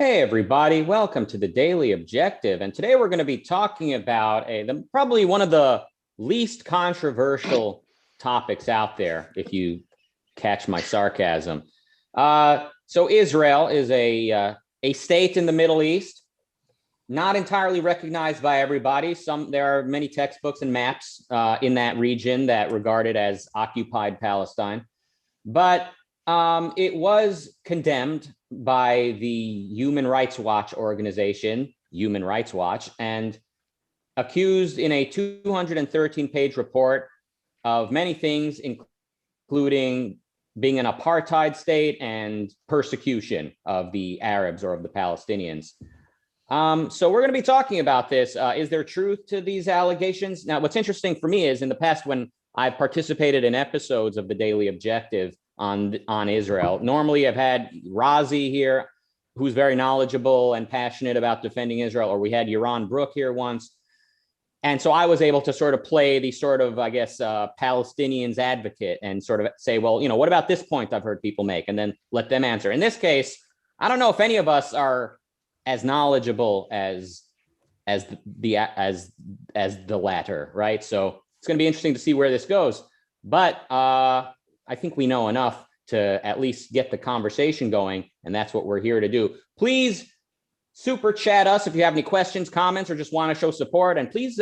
Hey, everybody. Welcome to the Daily Objective. And today we're going to be talking about probably one of the least controversial topics out there, if you catch my sarcasm. So Israel is a state in the Middle East, not entirely recognized by everybody. There are many textbooks and maps in that region that regard it as occupied Palestine. But it was condemned by the Human Rights Watch organization, Human Rights Watch, and accused in a 213-page report of many things, including being an apartheid state and persecution of the Arabs or of the Palestinians. So we're going to be talking about this. Is there truth to these allegations? Now, what's interesting for me is in the past when I've participated in episodes of the Daily Objective on Israel. Normally, I've had Razi here, who's very knowledgeable and passionate about defending Israel, or we had Yaron Brook here once. And so I was able to sort of play the sort of, I guess, Palestinians advocate and sort of say, well, what about this point I've heard people make, and then let them answer. In this case, I don't know if any of us are as knowledgeable as the latter, right? So it's going to be interesting to see where this goes. But I think we know enough to at least get the conversation going, and that's what we're here to do. Please super chat us if you have any questions, comments, or just want to show support. And please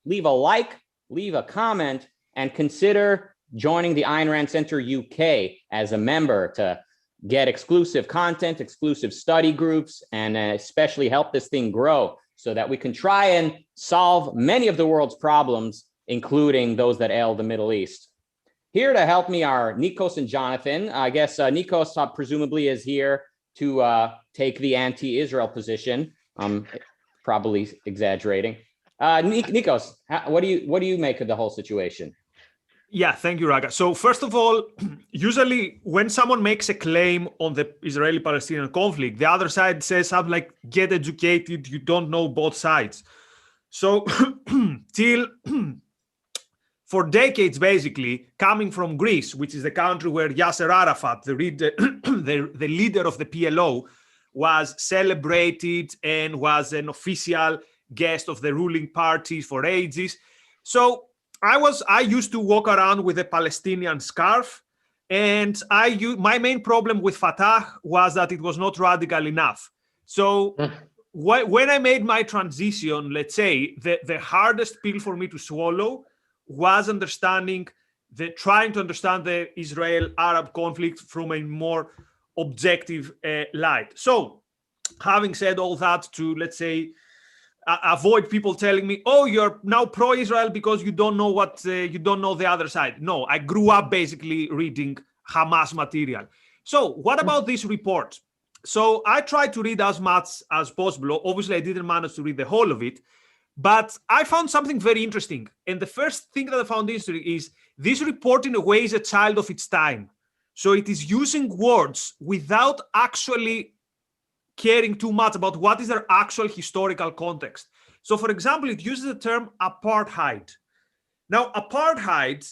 leave a like, leave a comment, and consider joining the Ayn Rand Center UK as a member to get exclusive content, exclusive study groups, and especially help this thing grow so that we can try and solve many of the world's problems, including those that ail the Middle East. Here to help me are Nikos and Jonathan. I guess Nikos presumably is here to take the anti-Israel position. I'm probably exaggerating. Nikos, what do you make of the whole situation? Yeah, thank you, Rucka. So first of all, usually when someone makes a claim on the Israeli-Palestinian conflict, the other side says something like, get educated, you don't know both sides. So for decades, basically, coming from Greece, which is the country where Yasser Arafat, the leader of the PLO, was celebrated and was an official guest of the ruling party for ages. So I used to walk around with a Palestinian scarf, and my main problem with Fatah was that it was not radical enough. So when I made my transition, let's say, the hardest pill for me to swallow was trying to understand the Israel-Arab conflict from a more objective light. So, having said all that, to, let's say, avoid people telling me, oh, you're now pro-Israel because you don't know you don't know the other side. No, I grew up basically reading Hamas material. So what about this report? So I tried to read as much as possible. Obviously, I didn't manage to read the whole of it. But I found something very interesting. And the first thing that I found interesting is this report, in a way, is a child of its time. So it is using words without actually caring too much about what is their actual historical context. So, for example, it uses the term apartheid. Now, apartheid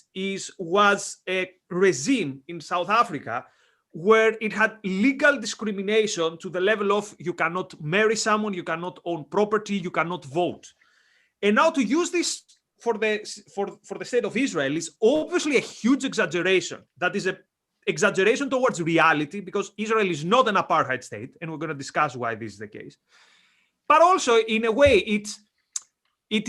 was a regime in South Africa where it had legal discrimination to the level of you cannot marry someone, you cannot own property, you cannot vote. And now to use this for the state of Israel is obviously a huge exaggeration. That is an exaggeration towards reality, because Israel is not an apartheid state, and we're going to discuss why this is the case. But also, in a way, it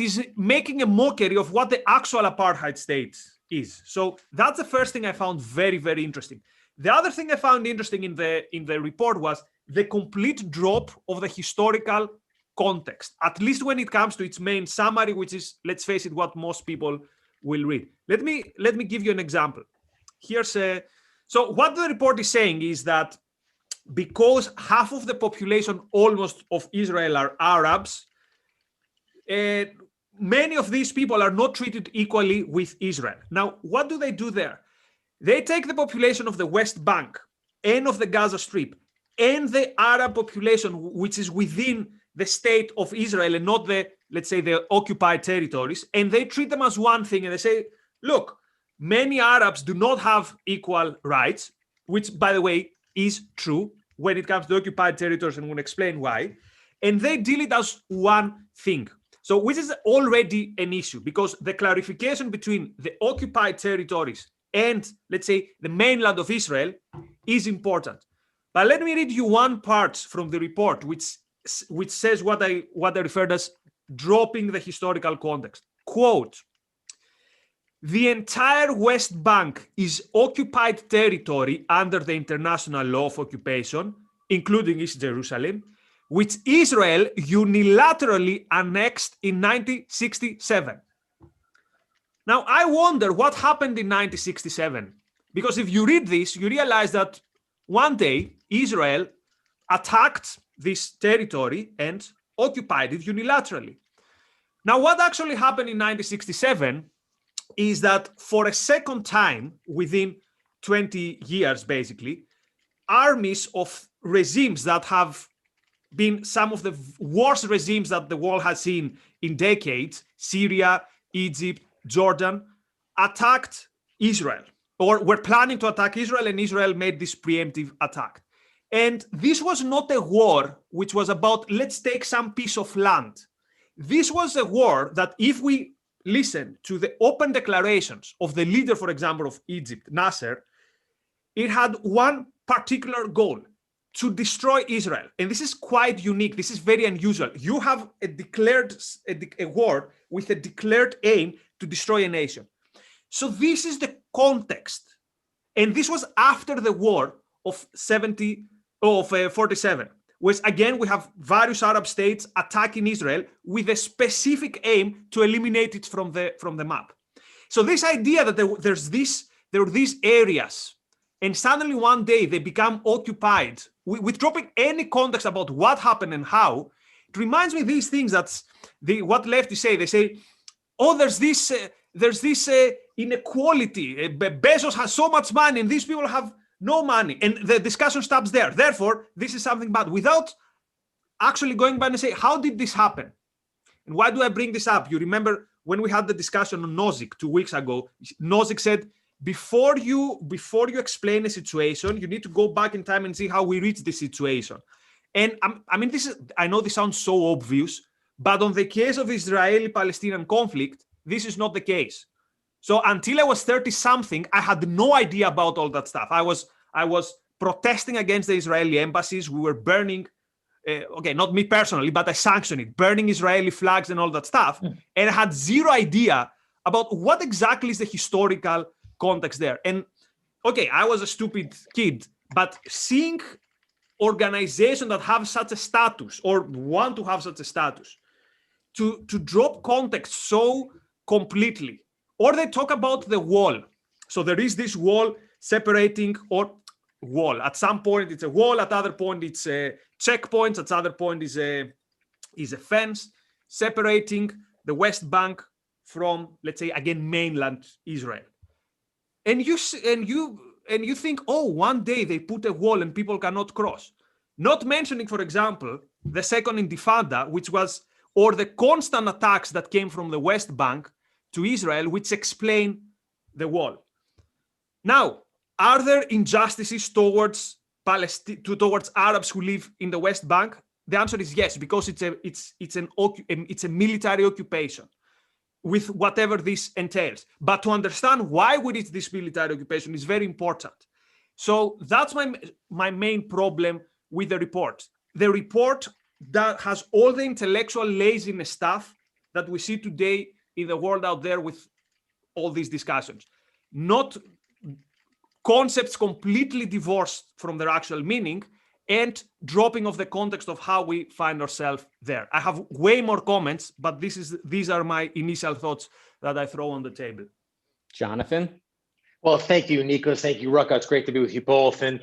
is making a mockery of what the actual apartheid state is. So that's the first thing I found very, very interesting. The other thing I found interesting in the report was the complete drop of the historical context, at least when it comes to its main summary, which is, let's face it, what most people will read. Let me give you an example. So what the report is saying is that because half of the population almost of Israel are Arabs, many of these people are not treated equally with Israel. Now, what do they do there? They take the population of the West Bank and of the Gaza Strip and the Arab population, which is within the state of Israel and not let's say, the occupied territories, and they treat them as one thing, and they say, look, many Arabs do not have equal rights, which, by the way, is true. when it comes to occupied territories, and we'll explain why. And they deal it as one thing. So which is already an issue, because the clarification between the occupied territories and, let's say, the mainland of Israel is important. But let me read you one part from the report, which says what I referred as dropping the historical context. Quote, the entire West Bank is occupied territory under the international law of occupation, including East Jerusalem, which Israel unilaterally annexed in 1967. Now, I wonder what happened in 1967, because if you read this, you realize that one day Israel attacked this territory and occupied it unilaterally. Now, what actually happened in 1967 is that for a second time within 20 years, basically, armies of regimes that have been some of the worst regimes that the world has seen in decades, Syria, Egypt, Jordan, attacked Israel, or were planning to attack Israel, and Israel made this preemptive attack. And this was not a war which was about, let's take some piece of land. This was a war that, if we listen to the open declarations of the leader, for example, of Egypt, Nasser, it had one particular goal: to destroy Israel. And this is quite unique. This is very unusual. You have a war with a declared aim to destroy a nation. So this is the context. And this was after the war of 47, which again, we have various Arab states attacking Israel with a specific aim to eliminate it from the map. So this idea that there were these areas, and suddenly one day they become occupied, with dropping any context about what happened and how, it reminds me of these things that what leftists say. They say, oh, there's this inequality. Bezos has so much money and these people have no money. And the discussion stops there. Therefore, this is something bad, without actually going back and say, how did this happen? And why do I bring this up? You remember when we had the discussion on Nozick 2 weeks ago, Nozick said, before you explain a situation, you need to go back in time and see how we reached this situation. And I know this sounds so obvious, but on the case of Israeli-Palestinian conflict, this is not the case. So until I was 30-something, I had no idea about all that stuff. I was protesting against the Israeli embassies. We were burning, okay, not me personally, but I sanctioned it, burning Israeli flags and all that stuff. And I had zero idea about what exactly is the historical context there. And okay, I was a stupid kid, but seeing organizations that have such a status or want to have such a status to drop context so completely, or they talk about the wall. So there is this wall separating, or wall. At some point it's a wall, at other point it's checkpoints, at other point is a fence separating the West Bank from, let's say, again, mainland Israel. And you think, oh, one day they put a wall and people cannot cross. Not mentioning, for example, the Second Intifada, which was, or the constant attacks that came from the West Bank to Israel, which explain the wall. Now, are there injustices towards Arabs who live in the West Bank? The answer is yes, because it's a military occupation, with whatever this entails. But to understand why we reach this military occupation is very important. So that's my main problem with the report. The report that has all the intellectual laziness stuff that we see today in the world out there with all these discussions. Not concepts completely divorced from their actual meaning, and dropping of the context of how we find ourselves there. I have way more comments, but these are my initial thoughts that I throw on the table. Jonathan? Well, thank you, Nikos. Thank you, Rucka. It's great to be with you both. And,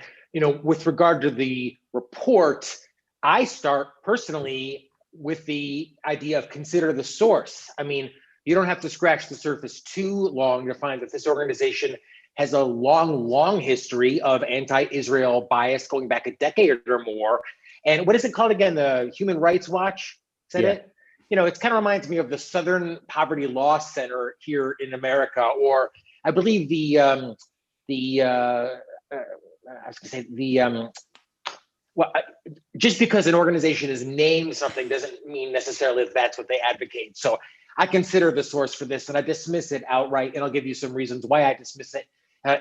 with regard to the report, I start personally with the idea of consider the source. I mean, you don't have to scratch the surface too long to find that this organization has a long history of anti-Israel bias going back a decade or more. And what is it called again? The Human Rights Watch? Is that it? It kind of reminds me of the Southern Poverty Law Center here in America, or I believe the Well, just because an organization is named something doesn't mean necessarily that that's what they advocate. So I consider the source for this, and I dismiss it outright, and I'll give you some reasons why I dismiss it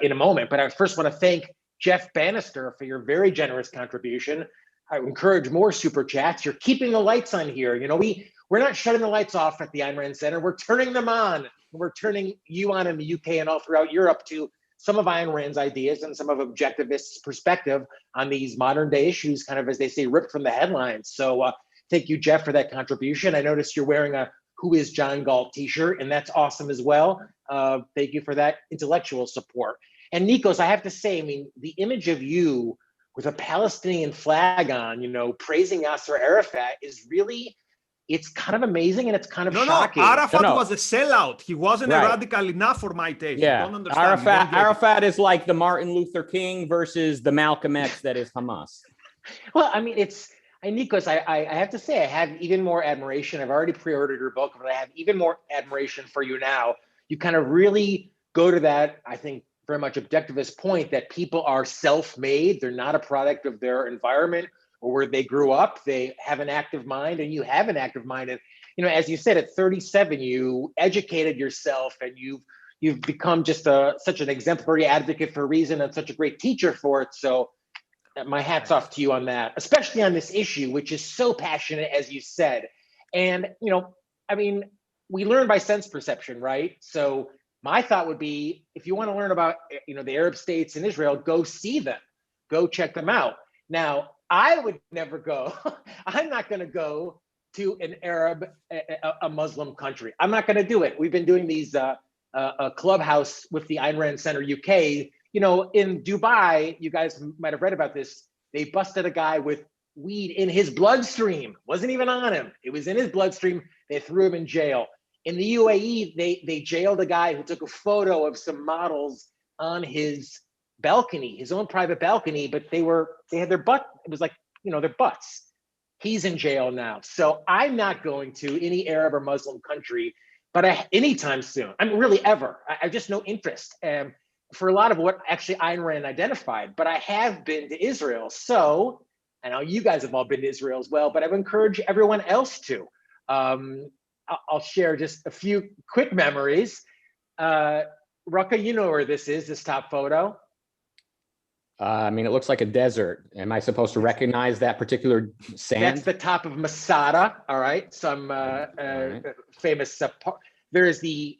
in a moment. But I first want to thank Jeff Bannister for your very generous contribution. I encourage more super chats. You're keeping the lights on here. You know, we're not shutting the lights off at the Ayn Rand Center. We're turning them on. We're turning you on in the UK and all throughout Europe to some of Ayn Rand's ideas and some of objectivists' perspective on these modern day issues, kind of, as they say, ripped from the headlines. So thank you, Jeff, for that contribution. I noticed you're wearing a Who is John Galt t-shirt, and that's awesome as well. Thank you for that intellectual support. And Nikos, I have to say, I mean, the image of you with a Palestinian flag on, you know, praising Yasser Arafat is really, it's kind of amazing and it's kind of shocking. No, Arafat No. was a sellout. He wasn't Right. radical enough for my taste. Yeah, You don't understand. Arafat is like the Martin Luther King versus the Malcolm X that is Hamas. Well, I mean, Nikos, I have to say, I have even more admiration. I've already pre-ordered your book, but I have even more admiration for you now. You kind of really go to that, I think, very much objectivist point that people are self-made. They're not a product of their environment or where they grew up. They have an active mind, and you have an active mind. And, you know, as you said, at 37, you educated yourself, and you've become just such an exemplary advocate for reason and such a great teacher for it. So my hat's off to you on that, especially on this issue, which is so passionate, as you said. And, you know, I mean, we learn by sense perception, right? So my thought would be, if you want to learn about, you know, the Arab states in Israel, go see them, go check them out. Now, I would never go. I'm not going to go to an Arab, a Muslim country. I'm not going to do it. We've been doing these clubhouse with the Ayn Rand Center UK. You know, in Dubai, you guys might have read about this. They busted a guy with weed in his bloodstream. Wasn't even on him. It was in his bloodstream. They threw him in jail. In the UAE, they jailed a guy who took a photo of some models on his balcony, his own private balcony, but they had their butt, it was like, you know, their butts. He's in jail now. So I'm not going to any Arab or Muslim country, but anytime soon. I mean, really ever. I have just no interest for a lot of what actually Ayn Rand identified, but I have been to Israel. So, I know you guys have all been to Israel as well, but I would encourage everyone else to. I'll share just a few quick memories. Rucka, you know where this is, this top photo. I mean, it looks like a desert. Am I supposed to recognize that particular sand? That's the top of Masada. All right, some famous. There is the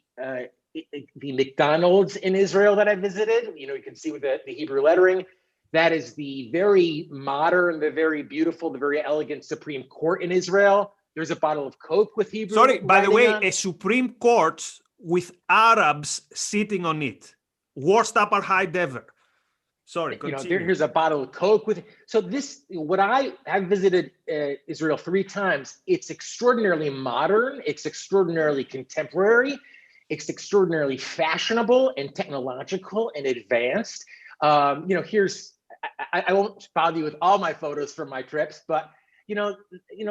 McDonald's in Israel that I visited. You know, you can see with the Hebrew lettering. That is the very modern, the very beautiful, the very elegant Supreme Court in Israel. There's a bottle of Coke with Hebrew. Sorry, by the way, on. A Supreme Court with Arabs sitting on it. Worst apartheid ever. Sorry, continue. You know, here's a bottle of Coke with. So what I have visited Israel 3 times. It's extraordinarily modern. It's extraordinarily contemporary. It's extraordinarily fashionable and technological and advanced. You know, I won't bother you with all my photos from my trips, but you know,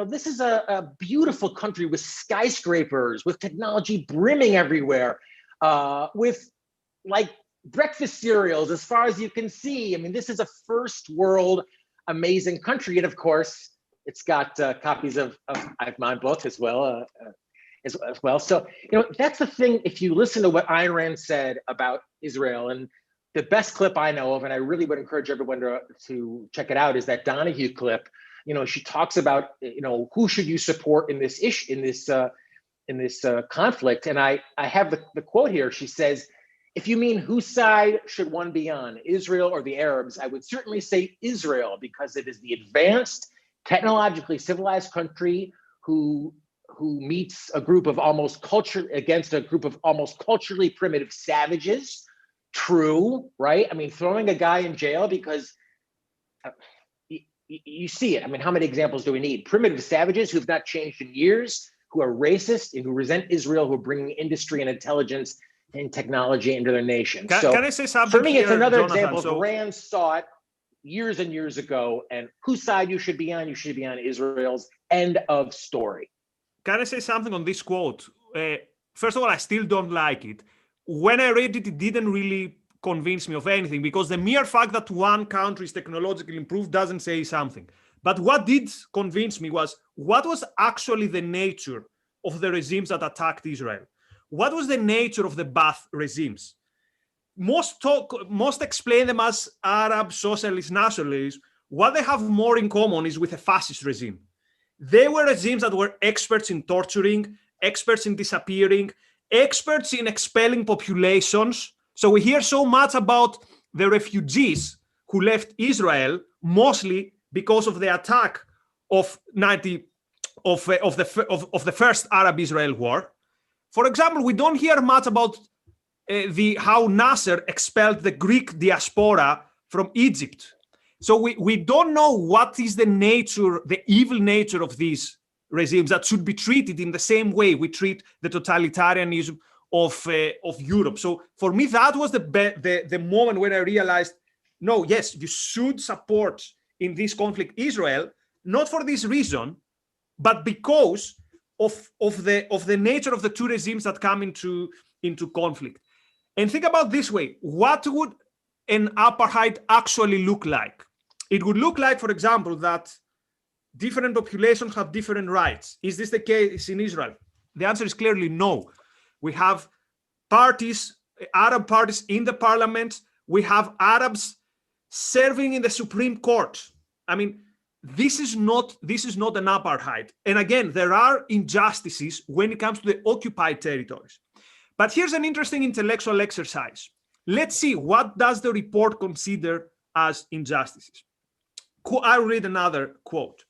this is a beautiful country with skyscrapers, with technology brimming everywhere, with like breakfast cereals as far as you can see. I mean, this is a first world amazing country. And of course, it's got copies of my book as well. As well. So, you know, that's the thing. If you listen to what Ayn Rand said about Israel, and the best clip I know of, and I really would encourage everyone to check it out, is that Donahue clip. You know, she talks about, you know, who should you support in this issue, in this conflict. And I have the quote here. She says, if you mean whose side should one be on, Israel or the Arabs, I would certainly say Israel, because it is the advanced, technologically civilized country who meets a group of almost culturally primitive savages. True, right? I mean, throwing a guy in jail because you see it. I mean, how many examples do we need? Primitive savages who've not changed in years, who are racist and who resent Israel, who are bringing industry and intelligence and technology into their nation. Can I say something? For me, it's another Jonathan, example. Rand saw it years and years ago, and whose side you should be on? You should be on Israel's. End of story. Can I say something on this quote? First of all, I still don't like it. When I read it, it didn't really convince me of anything, because the mere fact that one country is technologically improved doesn't say something. But what did convince me was what was actually the nature of the regimes that attacked Israel. What was the nature of the Ba'ath regimes? Most explain them as Arab socialist nationalists. What they have more in common is with a fascist regime. They were regimes that were experts in torturing, experts in disappearing, experts in expelling populations. So we hear so much about the refugees who left Israel, mostly because of the attack of the first Arab-Israel war. For example, we don't hear much about how Nasser expelled the Greek diaspora from Egypt. So we don't know what is the nature, the evil nature of these regimes that should be treated in the same way we treat the totalitarianism of Europe. So for me, that was the moment when I realized, no, yes, you should support in this conflict Israel, not for this reason, but because of the nature of the two regimes that come into conflict. And think about this way: what would an apartheid actually look like? It would look like, for example, that different populations have different rights. Is this the case in Israel? The answer is clearly no. We have parties, Arab parties in the parliament. We have Arabs serving in the Supreme Court. I mean, this is not an apartheid. And again, there are injustices when it comes to the occupied territories. But here's an interesting intellectual exercise. Let's see, what does the report consider as injustices? I'll read another quote.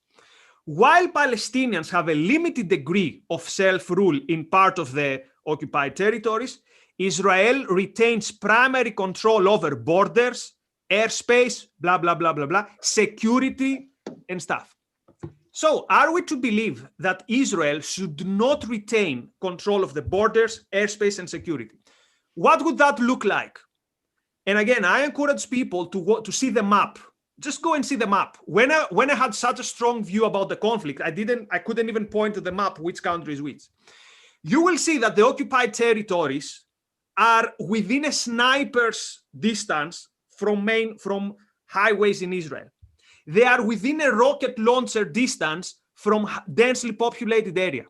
While Palestinians have a limited degree of self-rule in part of the occupied territories, Israel retains primary control over borders, airspace, blah, blah, blah, blah, blah, security, and stuff. So are we to believe that Israel should not retain control of the borders, airspace, and security? What would that look like? And again, I encourage people to see the map. Just go and see the map. When I had such a strong view about the conflict, I couldn't even point to the map which country is which. You will see that the occupied territories are within a sniper's distance from highways in Israel. They are within a rocket launcher distance from densely populated area.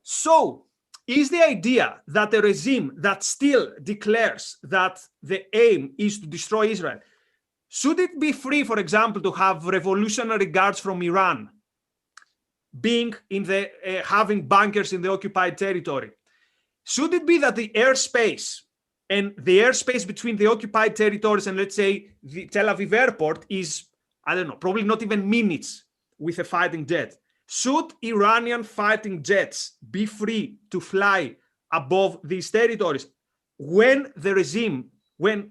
So is the idea that a regime that still declares that the aim is to destroy Israel, should it be free, for example, to have revolutionary guards from Iran being having bunkers in the occupied territory? Should it be that the airspace and the airspace between the occupied territories and, let's say, the Tel Aviv airport is, I don't know, probably not even minutes with a fighting jet? Should Iranian fighting jets be free to fly above these territories when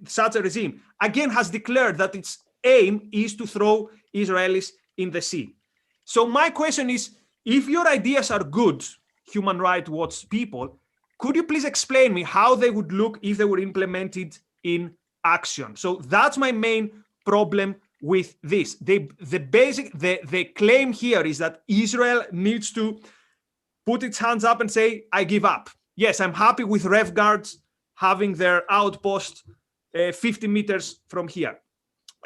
such a regime again has declared that its aim is to throw Israelis in the sea? So my question is, if your ideas are good, Human Rights Watch people, could you please explain me how they would look if they were implemented in action? So that's my main problem with this. The claim here is that Israel needs to put its hands up and say, I give up. Yes, I'm happy with Rev Guards having their outpost 50 meters from here.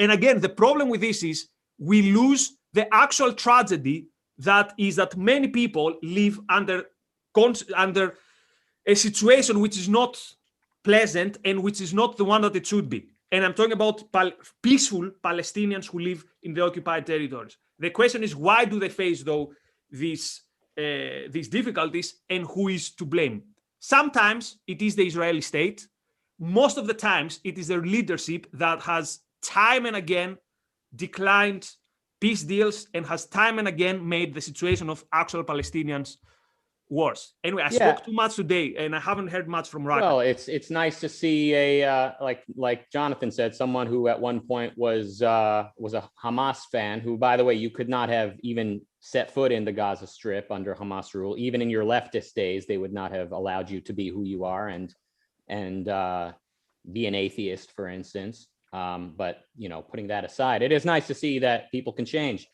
And again, the problem with this is we lose the actual tragedy that is that many people live under a situation which is not pleasant and which is not the one that it should be. And I'm talking about peaceful Palestinians who live in the occupied territories. The question is, why do they face, though, these difficulties, and who is to blame? Sometimes it is the Israeli state. Most of the times it is their leadership that has time and again declined peace deals and has time and again made the situation of actual Palestinians worse. Anyway, I spoke too much today, and I haven't heard much from Rucka. Well, it's nice to see like Jonathan said, someone who at one point was a Hamas fan, who, by the way, you could not have even set foot in the Gaza Strip under Hamas rule. Even in your leftist days, they would not have allowed you to be who you are and be an atheist, for instance. But putting that aside, it is nice to see that people can change.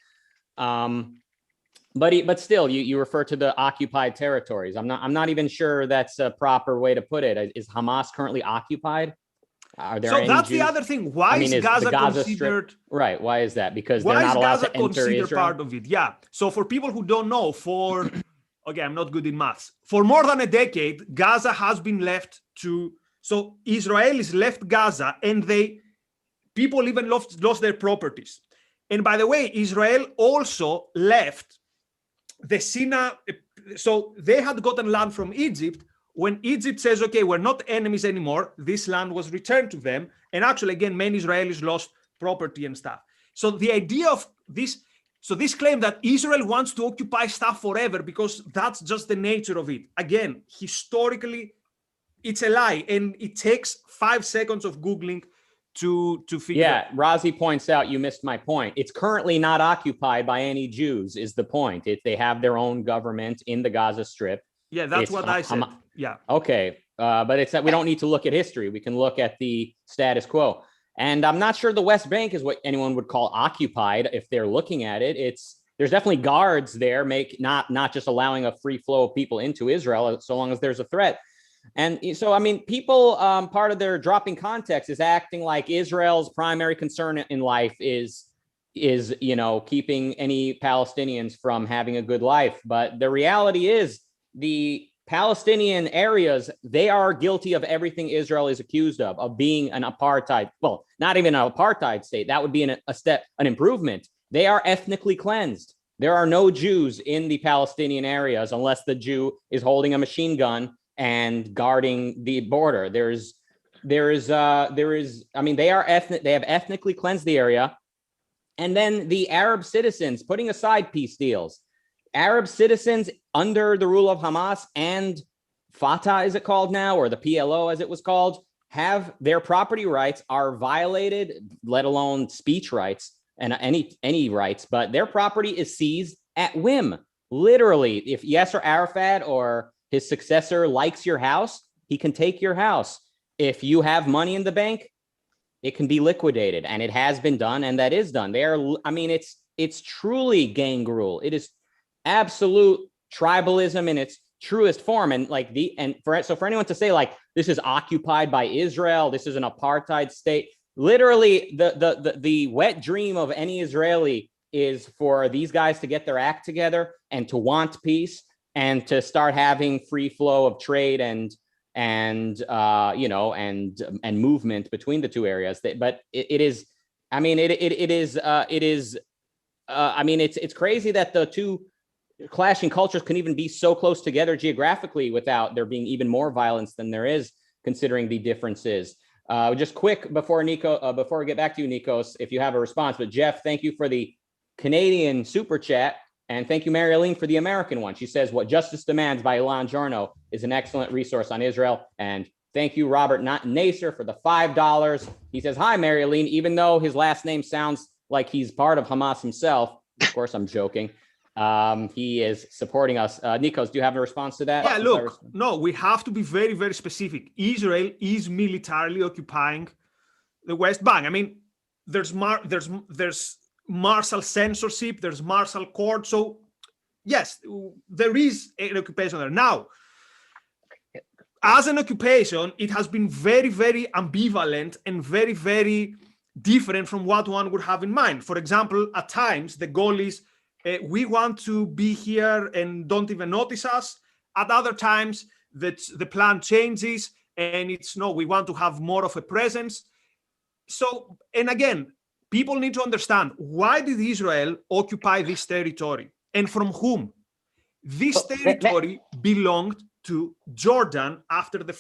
But still, you refer to the occupied territories. I'm not even sure that's a proper way to put it. Is Hamas currently occupied? Are there So any that's Jews? the other thing. Why is the Gaza Gaza considered? Strip, right? Why is that? Because they're Why is not allowed Gaza to enter considered Israel. part of it? Yeah. So for people who don't know, okay, I'm not good in maths. For more than a decade, Gaza has been left to. So Israelis left Gaza, and people even lost their properties. And by the way, Israel also left the Sinai. So they had gotten land from Egypt. When Egypt says, okay, we're not enemies anymore, this land was returned to them. And actually, again, many Israelis lost property and stuff. So the idea of this, so this claim that Israel wants to occupy stuff forever because that's just the nature of it. Again, historically, it's a lie. And it takes 5 seconds of Googling to figure out. Yeah, Razi points out you missed my point. It's currently not occupied by any Jews, is the point. They have their own government in the Gaza Strip. Yeah, that's what I said. Yeah. Okay, but it's that we don't need to look at history. We can look at the status quo. And I'm not sure the West Bank is what anyone would call occupied if they're looking at it. There's definitely guards there, not just allowing a free flow of people into Israel so long as there's a threat. And so, I mean, people, part of their dropping context is acting like Israel's primary concern in life is keeping any Palestinians from having a good life. But the reality is the Palestinian areas, they are guilty of everything Israel is accused of being an apartheid. Well, not even an apartheid state. That would be an improvement. They are ethnically cleansed. There are no Jews in the Palestinian areas unless the Jew is holding a machine gun and guarding the border. They have ethnically cleansed the area. And then the Arab citizens, putting aside peace deals, Arab citizens under the rule of Hamas and Fatah, is it called now, or the PLO as it was called, have their property rights are violated, let alone speech rights and any rights, but their property is seized at whim. Literally, if Yasser Arafat or his successor likes your house, he can take your house. If you have money in the bank, it can be liquidated, and it has been done, and that is done. It's truly gang rule. It is absolute tribalism in its truest form. And for anyone to say like this is occupied by Israel, this is an apartheid state, literally the wet dream of any Israeli is for these guys to get their act together and to want peace and to start having free flow of trade and movement between the two areas. But it's crazy that the two clashing cultures can even be so close together geographically without there being even more violence than there is, considering the differences. Just quick before we get back to you, Nikos, if you have a response. But Jeff, thank you for the Canadian super chat. And thank you, Mary Aline, for the American one. She says, What Justice Demands by Ilan Jarno is an excellent resource on Israel. And thank you, Robert Nasser, for the $5. He says, Hi, Mary Aline. Even though his last name sounds like he's part of Hamas himself, of course, I'm joking. He is supporting us. Nikos, do you have a response to that? Yeah, look, no, we have to be very, very specific. Israel is militarily occupying the West Bank. I mean, there's martial censorship, there's martial court. So yes, there is an occupation there. Now, as an occupation, it has been very, very ambivalent and very, very different from what one would have in mind. For example, at times, the goal is we want to be here and don't even notice us. At other times, the plan changes and it's no, we want to have more of a presence. So, and again, people need to understand, why did Israel occupy this territory and from whom? This territory belonged to Jordan after the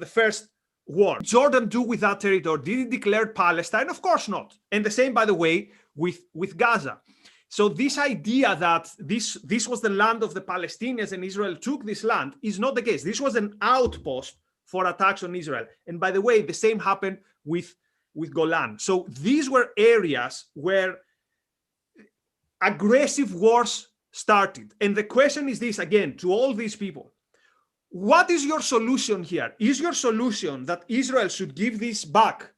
first war. Jordan do with that territory? Did it declare Palestine? Of course not. And the same, by the way, with Gaza. So this idea that this was the land of the Palestinians and Israel took this land is not the case. This was an outpost for attacks on Israel. And by the way, the same happened with Golan. So these were areas where aggressive wars started. And the question is this, again, to all these people. What is your solution here? Is your solution that Israel should give this back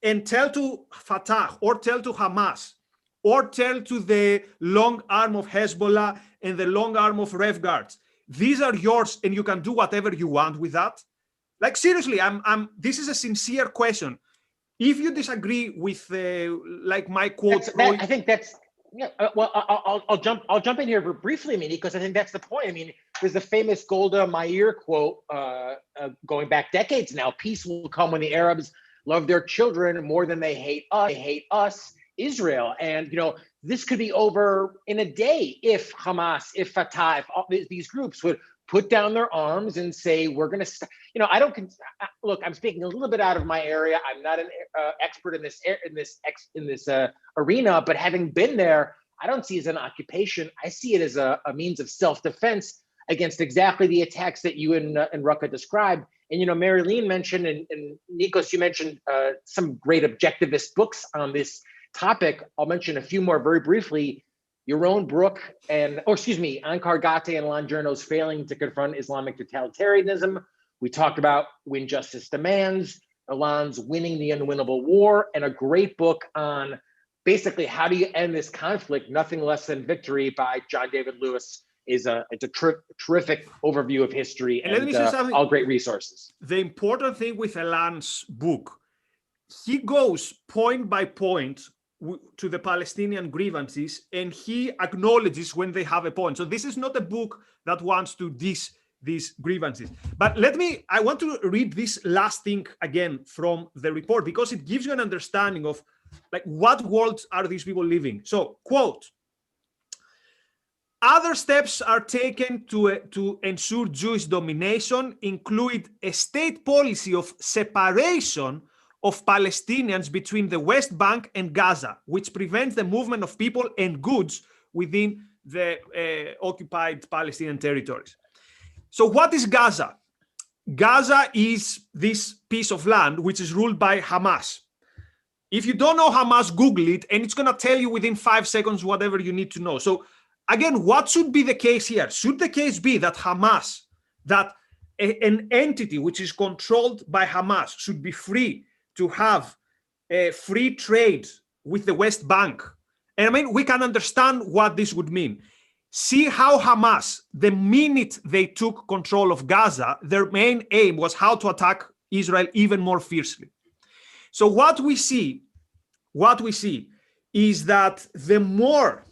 and tell to Fatah or tell to Hamas or tell to the long arm of Hezbollah and the long arm of Rev Guards, these are yours and you can do whatever you want with that? Like seriously, this is a sincere question. If you disagree with like my quote, I think that's yeah. Well, I'll jump in here briefly, I mean, because I think that's the point. I mean, there's the famous Golda Meir quote going back decades now. Peace will come when the Arabs love their children more than they hate us. They hate us, Israel, and this could be over in a day if Hamas, if Fatah, if all these groups would put down their arms and say, we're going to, I don't look, I'm speaking a little bit out of my area. I'm not an expert in this arena, but having been there, I don't see it as an occupation. I see it as a means of self-defense against exactly the attacks that you and Rucka described. And, Marilyn mentioned, and Nikos, you mentioned some great objectivist books on this topic. I'll mention a few more very briefly. Yaron Brook Ankar Gate and Alon Journo's Failing to Confront Islamic Totalitarianism. We talked about When Justice Demands, Alon's Winning the Unwinnable War, and a great book on basically how do you end this conflict, Nothing Less Than Victory by John David Lewis. It's a terrific overview of history and let me say something. All great resources. The important thing with Alon's book, he goes point by point to the Palestinian grievances, and he acknowledges when they have a point. So this is not a book that wants to diss these grievances. But I want to read this last thing again from the report, because it gives you an understanding of like what worlds are these people living. So, quote, other steps are taken to ensure Jewish domination, include a state policy of separation of Palestinians between the West Bank and Gaza, which prevents the movement of people and goods within the occupied Palestinian territories. So what is Gaza? Gaza is this piece of land which is ruled by Hamas. If you don't know Hamas, Google it, and it's going to tell you within 5 seconds whatever you need to know. So again, what should be the case here? Should the case be that Hamas, that an entity which is controlled by Hamas should be free to have a free trade with the West Bank? And I mean, we can understand what this would mean. See how Hamas, the minute they took control of Gaza, their main aim was how to attack Israel even more fiercely. So what we see is that the more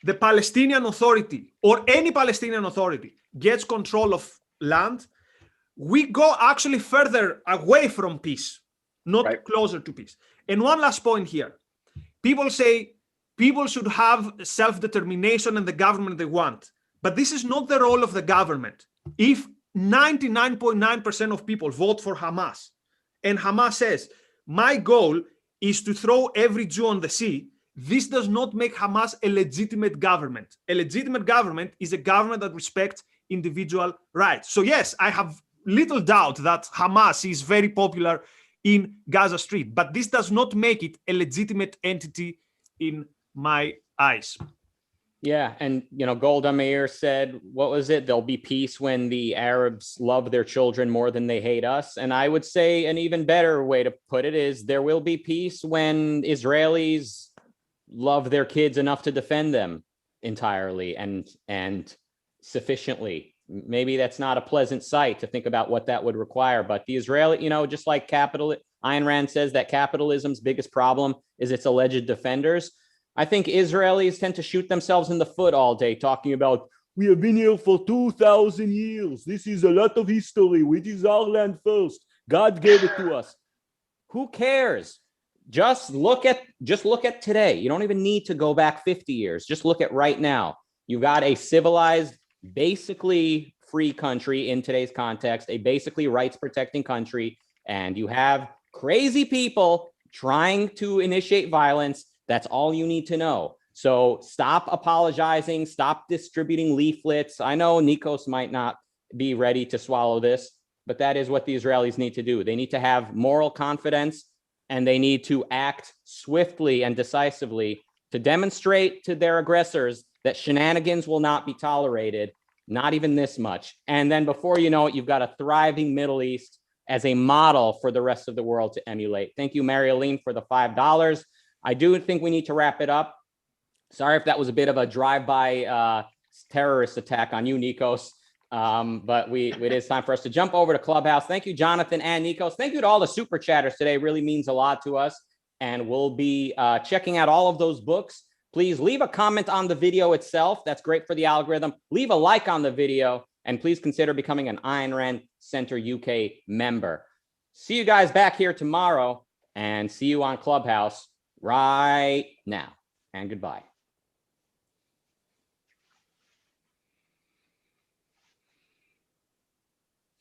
the Palestinian Authority or any Palestinian Authority gets control of land, we go actually further away from peace, not closer to peace. And one last point here. People say people should have self-determination and the government they want. But this is not the role of the government. If 99.9% of people vote for Hamas, and Hamas says, my goal is to throw every Jew on the sea, this does not make Hamas a legitimate government. A legitimate government is a government that respects individual rights. So yes, I have little doubt that Hamas is very popular in Gaza Street, but this does not make it a legitimate entity in my eyes. Yeah, and Golda Meir said, what was it? There'll be peace when the Arabs love their children more than they hate us. And I would say an even better way to put it is there will be peace when Israelis love their kids enough to defend them entirely and sufficiently. Maybe that's not a pleasant sight to think about what that would require, but the Israeli, just like Ayn Rand says that capitalism's biggest problem is its alleged defenders. I think Israelis tend to shoot themselves in the foot all day talking about, we have been here for 2,000 years. This is a lot of history. It is our land first. God gave it to us. Who cares? Just look at today. You don't even need to go back 50 years. Just look at right now. You got a civilized, basically free country in today's context, a basically rights protecting country, and you have crazy people trying to initiate violence. That's all you need to know. So stop apologizing, stop distributing leaflets. I know Nikos might not be ready to swallow this, but that is what the Israelis need to do. They need to have moral confidence, and they need to act swiftly and decisively to demonstrate to their aggressors that shenanigans will not be tolerated, not even this much. And then before you know it, you've got a thriving Middle East as a model for the rest of the world to emulate. Thank you, Marilyn, for the $5. I do think we need to wrap it up. Sorry if that was a bit of a drive-by terrorist attack on you, Nikos. But it is time for us to jump over to Clubhouse. Thank you, Jonathan and Nikos. Thank you to all the super chatters today. It really means a lot to us. And we'll be checking out all of those books. Please leave a comment on the video itself. That's great for the algorithm. Leave a like on the video. And please consider becoming an Ayn Rand Center UK member. See you guys back here tomorrow. And see you on Clubhouse right now. And goodbye.